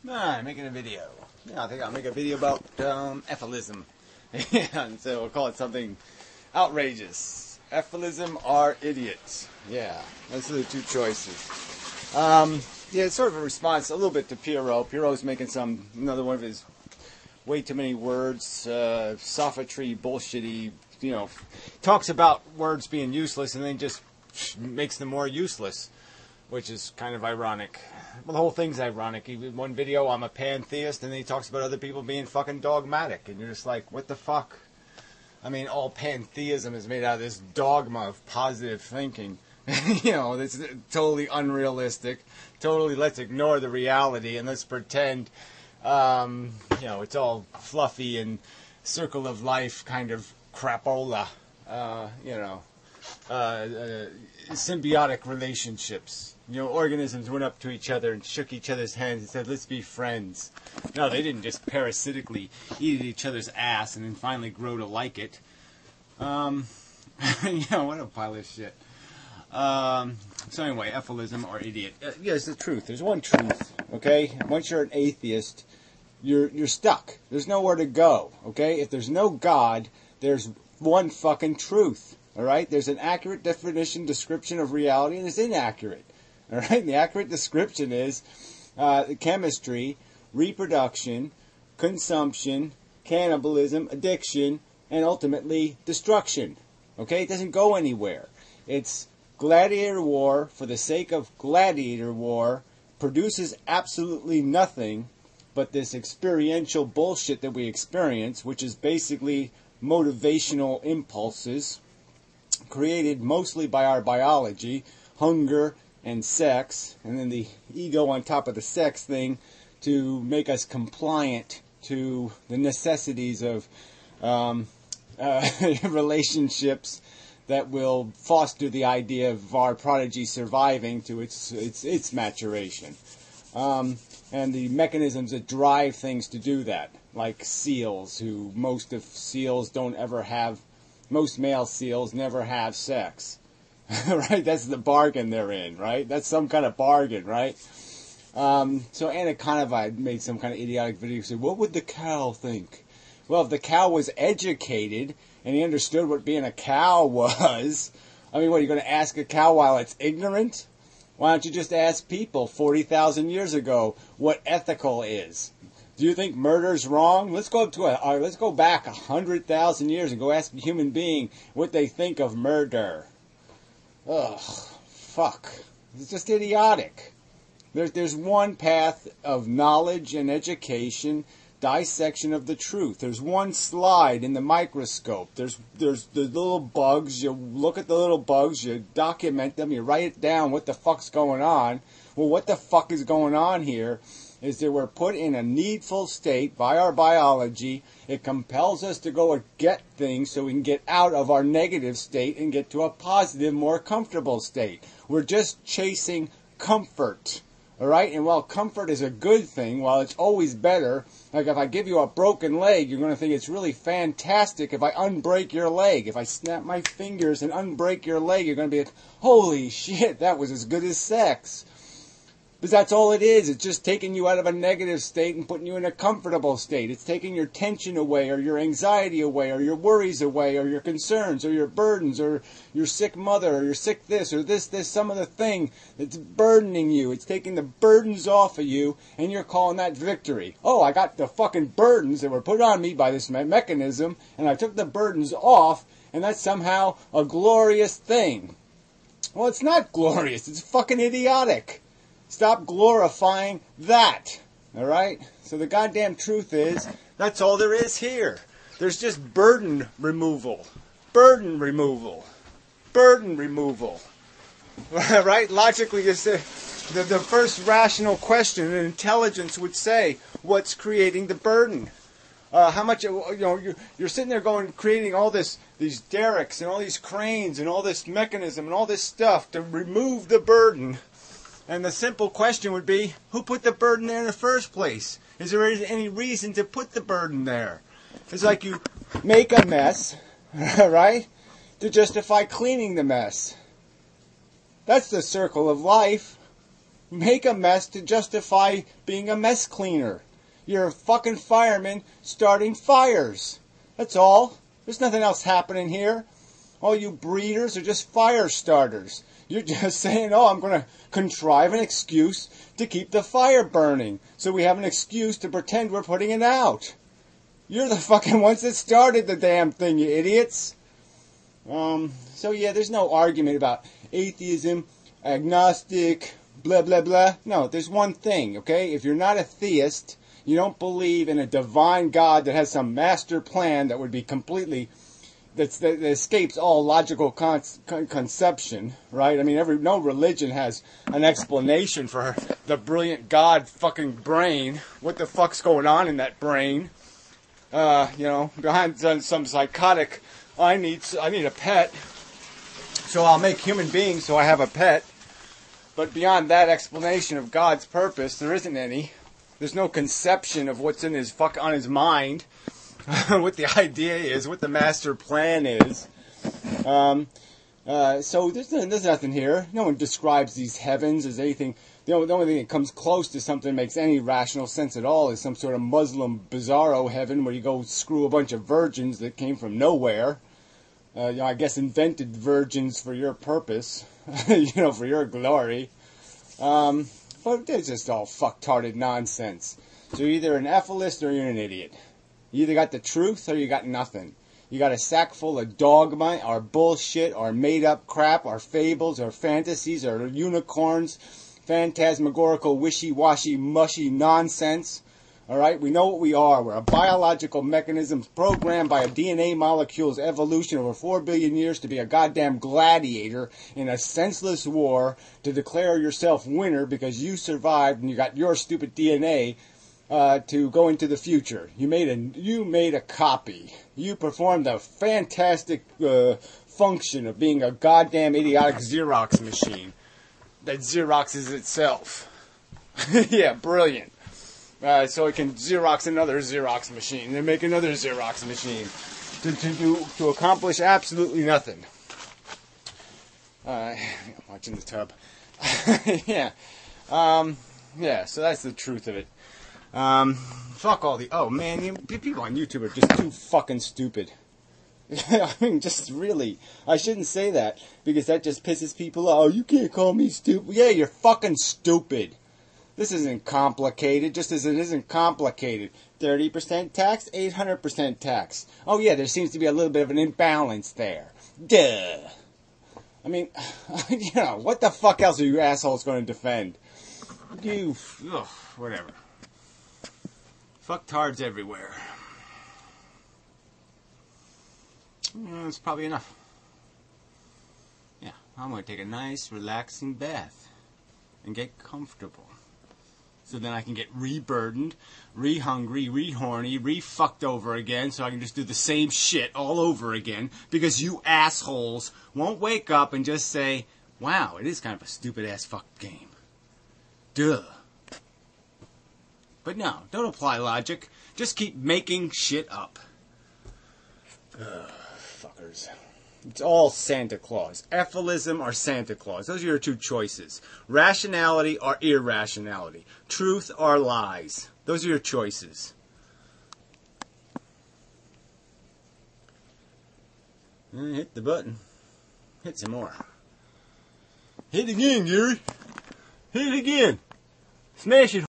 I'm making a video. Yeah, I think I'll make a video about Efilism. And so we'll call it something outrageous. Efilism or idiots. Yeah, those are the two choices. Yeah, it's sort of a response a little bit to Pierrot. Pierrot's making another one of his way too many words, sophistry, bullshitty, talks about words being useless and then just makes them more useless, which is kind of ironic. Well, the whole thing's ironic. In one video, I'm a pantheist, and then he talks about other people being fucking dogmatic, and you're just like, what the fuck? I mean, all pantheism is made out of this dogma of positive thinking. It's totally unrealistic. Totally, let's ignore the reality and let's pretend, it's all fluffy and circle of life kind of crapola, symbiotic relationships. Organisms went up to each other and shook each other's hands and said, let's be friends. No, they didn't just parasitically eat at each other's ass and then finally grow to like it. What a pile of shit. So anyway, Efilism or idiot. It's the truth. There's one truth, okay? Once you're an atheist, you're stuck. There's nowhere to go, okay? If there's no God, there's one fucking truth, all right? There's an accurate description of reality, and it's inaccurate, all right? And the accurate description is chemistry, reproduction, consumption, cannibalism, addiction, and ultimately destruction, okay? It doesn't go anywhere. It's gladiator war for the sake of gladiator war, produces absolutely nothing but this experiential bullshit that we experience, which is basically motivational impulses created mostly by our biology, hunger and sex, and then the ego on top of the sex thing to make us compliant to the necessities of relationships that will foster the idea of our prodigy surviving to its maturation. And the mechanisms that drive things to do that, like seals, most male seals never have sex. Right? That's the bargain they're in, right? That's some kind of bargain, right? So Anaconda made some kind of idiotic video saying, what would the cow think? Well, if the cow was educated and he understood what being a cow was, you're going to ask a cow while it's ignorant? Why don't you just ask people 40,000 years ago what ethical is? Do you think murder's wrong? Let's go back 100,000 years and go ask a human being what they think of murder. Ugh, fuck. It's just idiotic. There's one path of knowledge and education, dissection of the truth. There's one slide in the microscope. There's the little bugs. You look at the little bugs. You document them. You write it down. What the fuck's going on? Well, what the fuck is going on here is that we're put in a needful state by our biology. It compels us to go and get things so we can get out of our negative state and get to a positive, more comfortable state. We're just chasing comfort. All right? And while comfort is a good thing, while it's always better, like if I give you a broken leg, you're going to think it's really fantastic if I unbreak your leg. If I snap my fingers and unbreak your leg, you're going to be like, holy shit, that was as good as sex. Because that's all it is. It's just taking you out of a negative state and putting you in a comfortable state. It's taking your tension away, or your anxiety away, or your worries away, or your concerns, or your burdens, or your sick mother, or your sick this, or this, some other thing that's burdening you. It's taking the burdens off of you, and you're calling that victory. Oh, I got the fucking burdens that were put on me by this mechanism, and I took the burdens off, and that's somehow a glorious thing. Well, it's not glorious. It's fucking idiotic. Stop glorifying that, all right? So the goddamn truth is, that's all there is here. There's just burden removal. Burden removal. Burden removal. Right? Logically, the first rational question in intelligence would say, what's creating the burden? How much, you're sitting there creating all these derricks and all these cranes and all this mechanism and all this stuff to remove the burden. And the simple question would be, who put the burden there in the first place? Is there any reason to put the burden there? It's like you make a mess, right, to justify cleaning the mess. That's the circle of life. Make a mess to justify being a mess cleaner. You're a fucking fireman starting fires. That's all. There's nothing else happening here. All you breeders are just fire starters. You're just saying, oh, I'm going to contrive an excuse to keep the fire burning. So we have an excuse to pretend we're putting it out. You're the fucking ones that started the damn thing, you idiots. So yeah, there's no argument about atheism, agnostic, blah, blah, blah. No, there's one thing, okay? If you're not a theist, you don't believe in a divine God that has some master plan that would be completely, that escapes all logical conception, right? I mean, no religion has an explanation for the brilliant God fucking brain. What the fuck's going on in that brain? Behind some psychotic, I need a pet, so I'll make human beings so I have a pet. But beyond that explanation of God's purpose, there isn't any. There's no conception of what's in on his mind, what the idea is, what the master plan is. So there's nothing here. No one describes these heavens as anything. The only thing that comes close to something that makes any rational sense at all is some sort of Muslim bizarro heaven where you go screw a bunch of virgins that came from nowhere. I guess invented virgins for your purpose, for your glory. But it's just all fucktarded nonsense. So you're either an Efilist or you're an idiot. You either got the truth or you got nothing. You got a sack full of dogma or bullshit or made-up crap or fables or fantasies or unicorns, phantasmagorical, wishy-washy, mushy nonsense. All right, we know what we are. We're a biological mechanism programmed by a DNA molecule's evolution over 4 billion years to be a goddamn gladiator in a senseless war to declare yourself winner because you survived and you got your stupid DNA to go into the future. You made a copy. You performed a fantastic function of being a goddamn idiotic Xerox machine that Xeroxes itself. Yeah, brilliant. So it can Xerox another Xerox machine and make another Xerox machine to accomplish absolutely nothing. Watching the tub. Yeah. Yeah, so that's the truth of it. Fuck all the... Oh, man, people on YouTube are just too fucking stupid. I mean, just really. I shouldn't say that, because that just pisses people off. Oh, you can't call me stupid. Yeah, you're fucking stupid. This isn't complicated, just as it isn't complicated. 30% tax, 800% tax. Oh yeah, there seems to be a little bit of an imbalance there. Duh. I mean, what the fuck else are you assholes going to defend? Whatever. Fuck tards everywhere. That's probably enough. Yeah, I'm going to take a nice, relaxing bath and get comfortable. So then I can get re-burdened, re-hungry, re-horny, re-fucked over again, so I can just do the same shit all over again, because you assholes won't wake up and just say, wow, it is kind of a stupid-ass fuck game. Duh. But no, don't apply logic. Just keep making shit up. Fuckers. It's all Santa Claus. Efilism or Santa Claus. Those are your two choices. Rationality or irrationality. Truth or lies. Those are your choices. Hit the button. Hit some more. Hit again, Gary. Hit it again. Smash it.